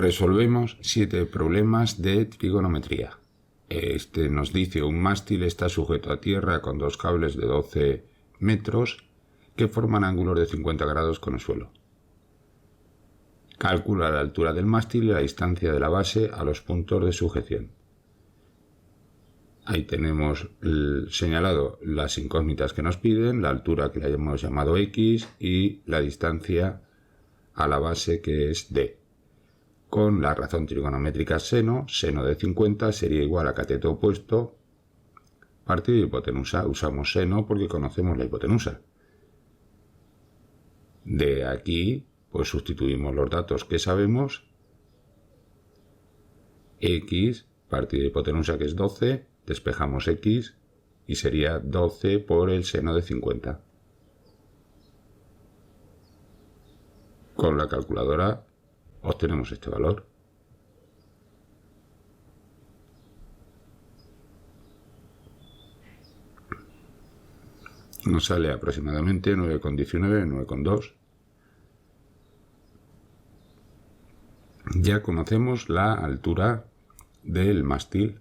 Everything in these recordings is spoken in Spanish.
Resolvemos 7 problemas de trigonometría. Este nos dice: un mástil está sujeto a tierra con 2 cables de 12 metros que forman ángulos de 50 grados con el suelo. Calcula la altura del mástil y la distancia de la base a los puntos de sujeción. Ahí tenemos señalado las incógnitas que nos piden, la altura que le hemos llamado X y la distancia a la base, que es D. Con la razón trigonométrica seno de 50 sería igual a cateto opuesto partido de hipotenusa. Usamos seno porque conocemos la hipotenusa. De aquí pues sustituimos los datos que sabemos. X partido de hipotenusa, que es 12, despejamos X y sería 12 por el seno de 50. Con la calculadora obtenemos este valor. Nos sale aproximadamente 9,19, 9,2. Ya conocemos la altura del mástil,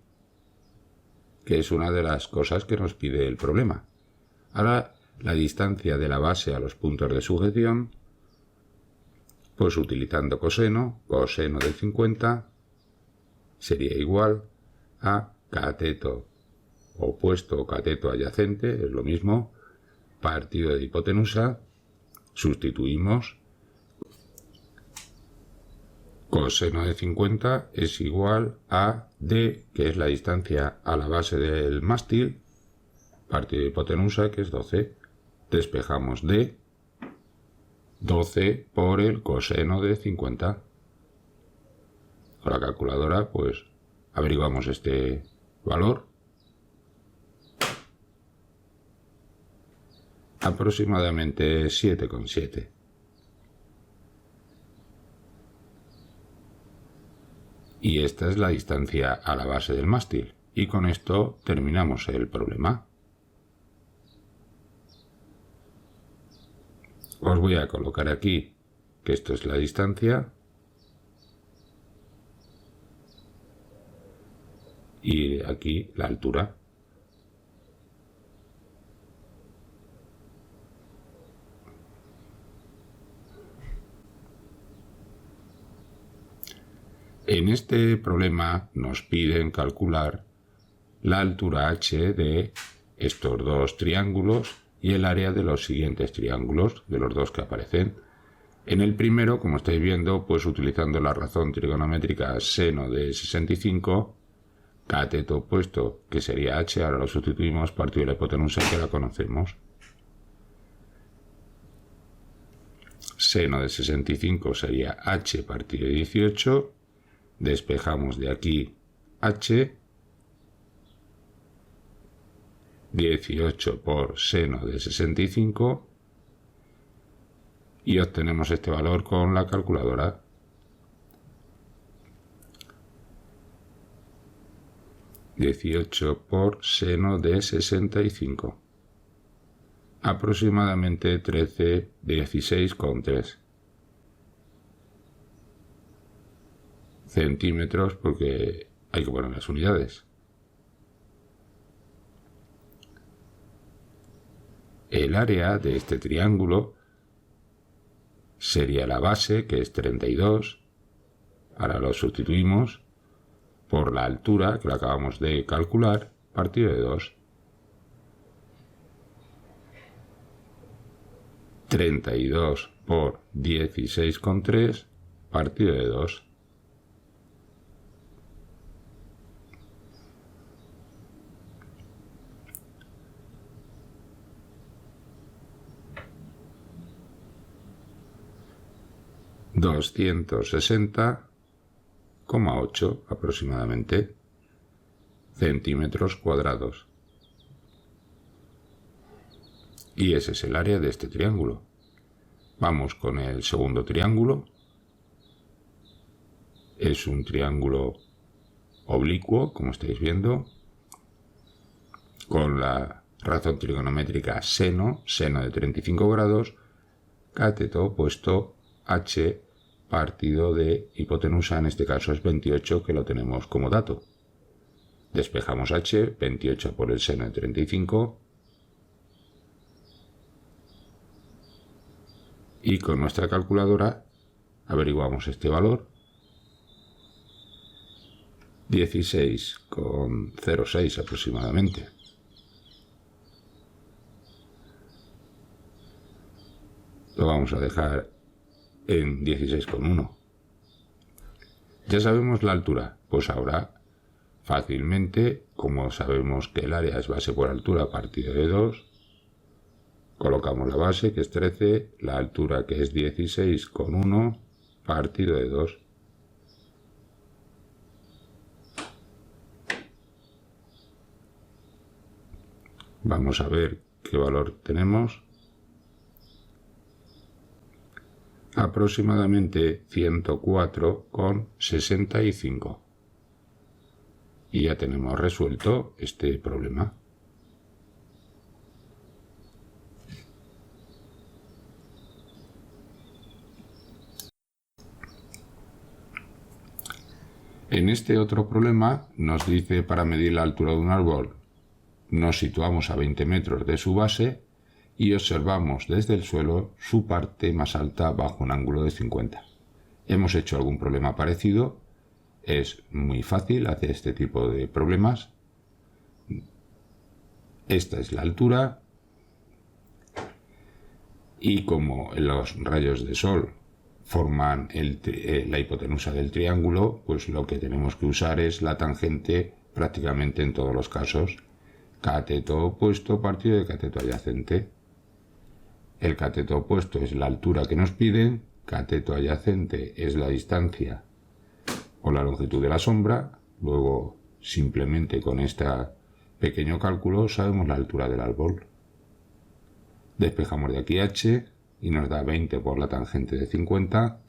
que es una de las cosas que nos pide el problema. Ahora, la distancia de la base a los puntos de sujeción, pues utilizando coseno de 50 sería igual a cateto opuesto o cateto adyacente, es lo mismo, partido de hipotenusa, sustituimos, coseno de 50 es igual a D, que es la distancia a la base del mástil, partido de hipotenusa, que es 12, despejamos D, 12 por el coseno de 50. Con la calculadora pues averiguamos este valor. Aproximadamente 7,7. Y esta es la distancia a la base del mástil. Y con esto terminamos el problema. Os voy a colocar aquí que esto es la distancia y aquí la altura. En este problema nos piden calcular la altura h de estos dos triángulos y el área de los siguientes triángulos, de los dos que aparecen. En el primero, como estáis viendo, pues utilizando la razón trigonométrica seno de 65, cateto opuesto, que sería h, ahora lo sustituimos partido de la hipotenusa, que la conocemos. Seno de 65 sería h partido de 18, despejamos de aquí h, 18 por seno de 65 y obtenemos este valor con la calculadora. (18 por seno de 65) aproximadamente 16,3 centímetros, porque hay que poner las unidades. El área de este triángulo sería la base, que es 32, ahora lo sustituimos por la altura, que la acabamos de calcular, partido de 2. 32 por 16,3 partido de 2. ...260,8 aproximadamente centímetros cuadrados. Y ese es el área de este triángulo. Vamos con el segundo triángulo. Es un triángulo oblicuo, como estáis viendo, con la razón trigonométrica seno de 35 grados, cateto opuesto h partido de hipotenusa, en este caso es 28, que lo tenemos como dato. Despejamos h, 28 por el seno de 35, y con nuestra calculadora averiguamos este valor, 16,06 aproximadamente. Lo vamos a dejar en 16,1. Ya sabemos la altura, pues ahora fácilmente, como sabemos que el área es base por altura partido de 2, colocamos la base, que es 13, la altura, que es 16,1 partido de 2. Vamos a ver qué valor tenemos. Aproximadamente 104,65. Y ya tenemos resuelto este problema. En este otro problema nos dice, para medir la altura de un árbol, nos situamos a 20 metros de su base y observamos desde el suelo su parte más alta bajo un ángulo de 50. Hemos hecho algún problema parecido. Es muy fácil hacer este tipo de problemas. Esta es la altura, y como los rayos de sol forman la hipotenusa del triángulo, pues lo que tenemos que usar es la tangente prácticamente en todos los casos. Cateto opuesto partido de cateto adyacente. El cateto opuesto es la altura que nos piden, cateto adyacente es la distancia o la longitud de la sombra. Luego, simplemente con este pequeño cálculo sabemos la altura del árbol. Despejamos de aquí h y nos da 20 por la tangente de 50,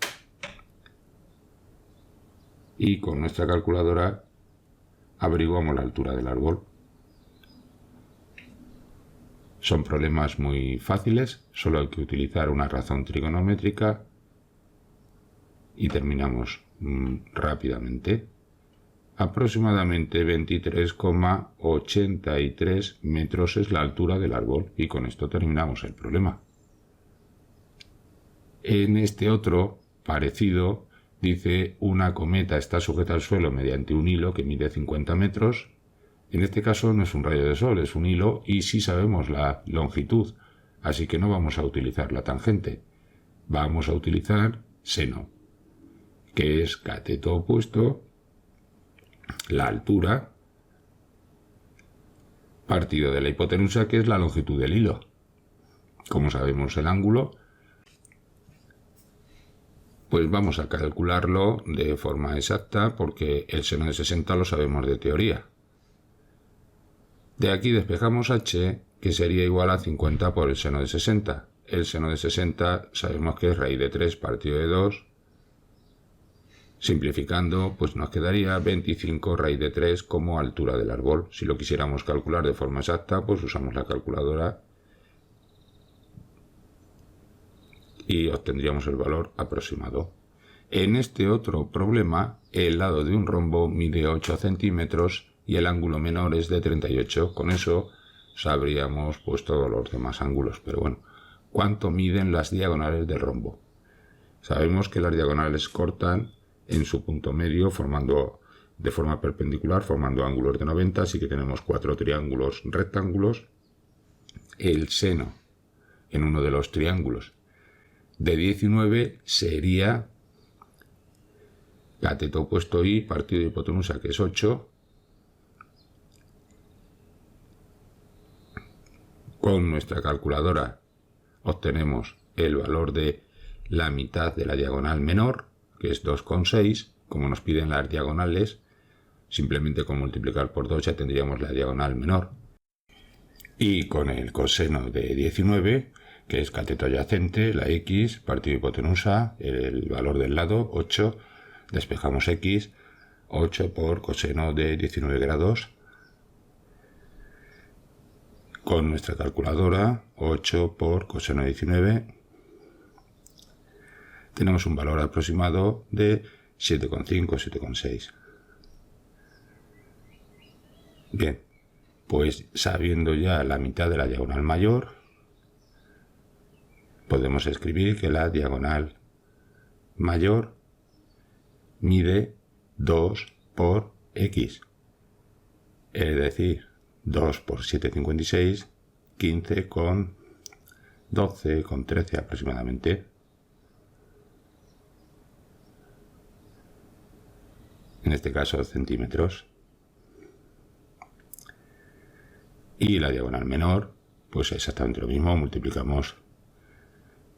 y con nuestra calculadora averiguamos la altura del árbol. Son problemas muy fáciles, solo hay que utilizar una razón trigonométrica y terminamos rápidamente. Aproximadamente 23,83 metros es la altura del árbol, y con esto terminamos el problema. En este otro parecido dice, una cometa está sujeta al suelo mediante un hilo que mide 50 metros. En este caso no es un rayo de sol, es un hilo, y sí sabemos la longitud, así que no vamos a utilizar la tangente. Vamos a utilizar seno, que es cateto opuesto, la altura, partido de la hipotenusa, que es la longitud del hilo. Como sabemos el ángulo, pues vamos a calcularlo de forma exacta, porque el seno de 60 lo sabemos de teoría. De aquí despejamos h, que sería igual a 50 por el seno de 60. El seno de 60 sabemos que es raíz de 3 partido de 2. Simplificando, pues nos quedaría 25 raíz de 3 como altura del árbol. Si lo quisiéramos calcular de forma exacta, pues usamos la calculadora y obtendríamos el valor aproximado. En este otro problema, el lado de un rombo mide 8 centímetros y el ángulo menor es de 38. Con eso sabríamos pues todos los demás ángulos. Pero bueno, ¿cuánto miden las diagonales del rombo? Sabemos que las diagonales cortan en su punto medio formando de forma perpendicular, formando ángulos de 90, así que tenemos 4 triángulos rectángulos. El seno en uno de los triángulos de 19 sería cateto opuesto y partido de hipotenusa, que es 8. Con nuestra calculadora obtenemos el valor de la mitad de la diagonal menor, que es 2,6. Como nos piden las diagonales, simplemente con multiplicar por 2 ya tendríamos la diagonal menor. Y con el coseno de 19, que es cateto adyacente, la x, partido de hipotenusa, el valor del lado, 8, despejamos x, 8 por coseno de 19 grados. Con nuestra calculadora, 8 por coseno de 19, tenemos un valor aproximado de 7,5 o 7,6. Bien, pues sabiendo ya la mitad de la diagonal mayor, podemos escribir que la diagonal mayor mide 2 por x, es decir, 2 por 7,56, 15,12,13 aproximadamente. En este caso centímetros. Y la diagonal menor, pues exactamente lo mismo, multiplicamos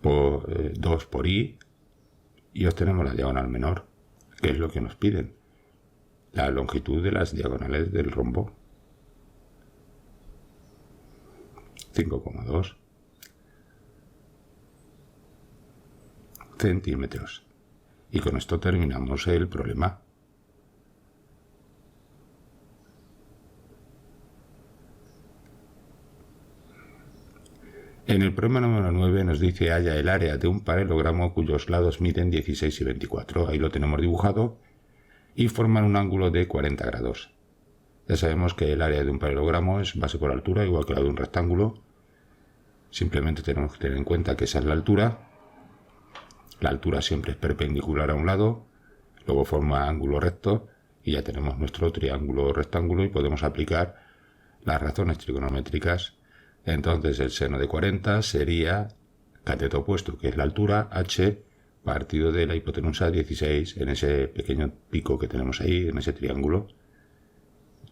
por 2 por i y obtenemos la diagonal menor, que es lo que nos piden, la longitud de las diagonales del rombo, 5,2 centímetros. Y con esto terminamos el problema. En el problema número 9 nos dice halla el área de un paralelogramo cuyos lados miden 16 y 24. Ahí lo tenemos dibujado y forman un ángulo de 40 grados. Ya sabemos que el área de un paralelogramo es base por altura, igual que la de un rectángulo. Simplemente tenemos que tener en cuenta que esa es la altura. La altura siempre es perpendicular a un lado, luego forma ángulo recto y ya tenemos nuestro triángulo rectángulo y podemos aplicar las razones trigonométricas. Entonces el seno de 40 sería cateto opuesto, que es la altura, h, partido de la hipotenusa 16 en ese pequeño pico que tenemos ahí, en ese triángulo.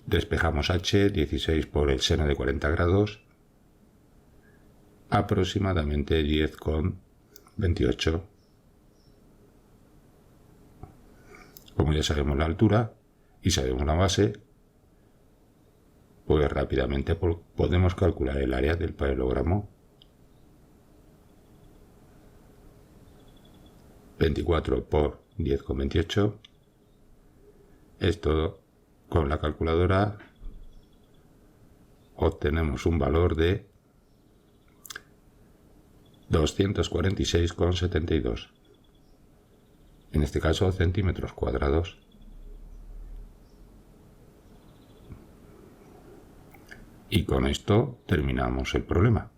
Despejamos h, 16 por el seno de 40 grados, aproximadamente 10,28. Como ya sabemos la altura y sabemos la base, pues rápidamente podemos calcular el área del paralelogramo. 24 por 10,28. Esto con la calculadora obtenemos un valor de 246,72. En este caso centímetros cuadrados. Y con esto terminamos el problema.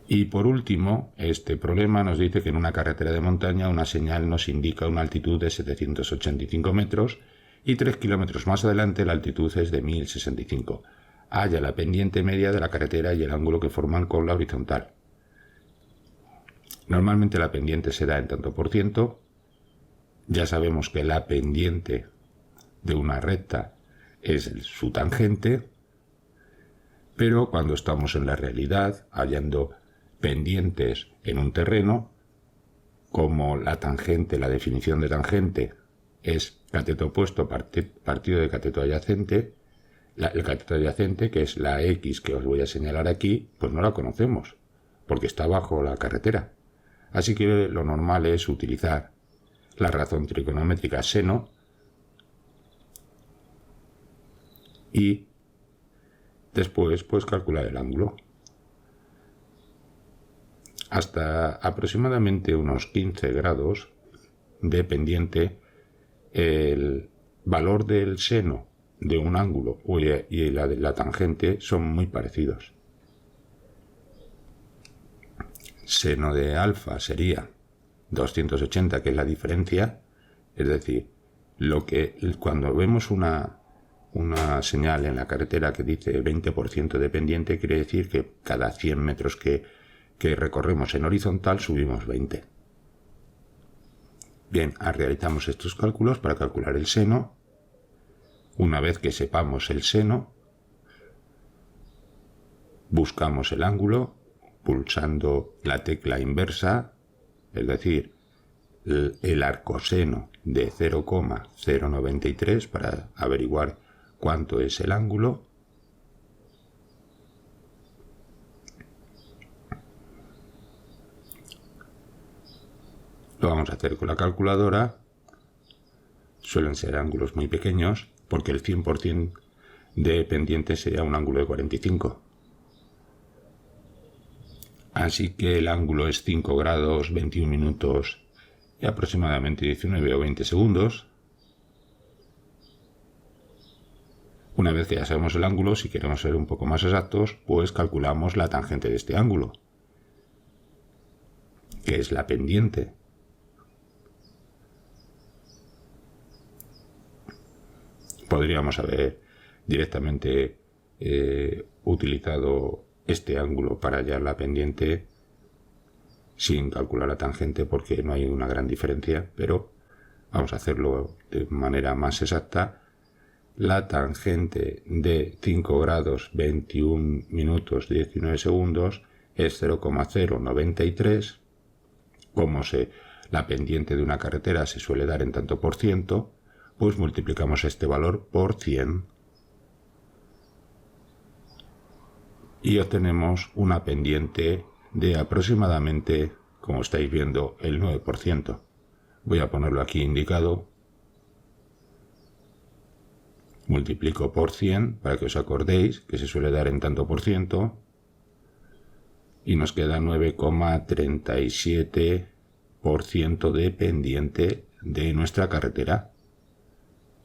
Y por último, este problema nos dice que en una carretera de montaña una señal nos indica una altitud de 785 metros y 3 kilómetros más adelante la altitud es de 1065. Halla la pendiente media de la carretera y el ángulo que forman con la horizontal. Normalmente la pendiente se da en tanto por ciento. Ya sabemos que la pendiente de una recta es su tangente, pero cuando estamos en la realidad, hallando pendientes en un terreno, como la tangente, la definición de tangente es cateto opuesto partido de cateto adyacente, el cateto adyacente, que es la X que os voy a señalar aquí, pues no la conocemos, porque está bajo la carretera. Así que lo normal es utilizar la razón trigonométrica seno y después pues calcular el ángulo. Hasta aproximadamente unos 15 grados de pendiente, el valor del seno de un ángulo y la de la tangente son muy parecidos. Seno de alfa sería 280, que es la diferencia, es decir, cuando vemos una señal en la carretera que dice 20% de pendiente, quiere decir que cada 100 metros que recorremos en horizontal subimos 20. Bien, realizamos estos cálculos para calcular el seno. Una vez que sepamos el seno, buscamos el ángulo pulsando la tecla inversa, es decir, el arcoseno de 0,093 para averiguar cuánto es el ángulo. Lo vamos a hacer con la calculadora. Suelen ser ángulos muy pequeños porque el 100% de pendiente sería un ángulo de 45. Así que el ángulo es 5 grados, 21 minutos y aproximadamente 19 o 20 segundos. Una vez que ya sabemos el ángulo, si queremos ser un poco más exactos, pues calculamos la tangente de este ángulo, que es la pendiente. Podríamos haber directamente utilizado este ángulo para hallar la pendiente sin calcular la tangente, porque no hay una gran diferencia, pero vamos a hacerlo de manera más exacta. La tangente de 5 grados 21 minutos 19 segundos es 0,093. Como la pendiente de una carretera se suele dar en tanto por ciento, pues multiplicamos este valor por 100 y obtenemos una pendiente de aproximadamente, como estáis viendo, el 9%. Voy a ponerlo aquí indicado. Multiplico por 100 para que os acordéis que se suele dar en tanto por ciento y nos queda 9,37% de pendiente de nuestra carretera.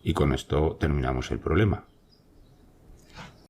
Y con esto terminamos el problema.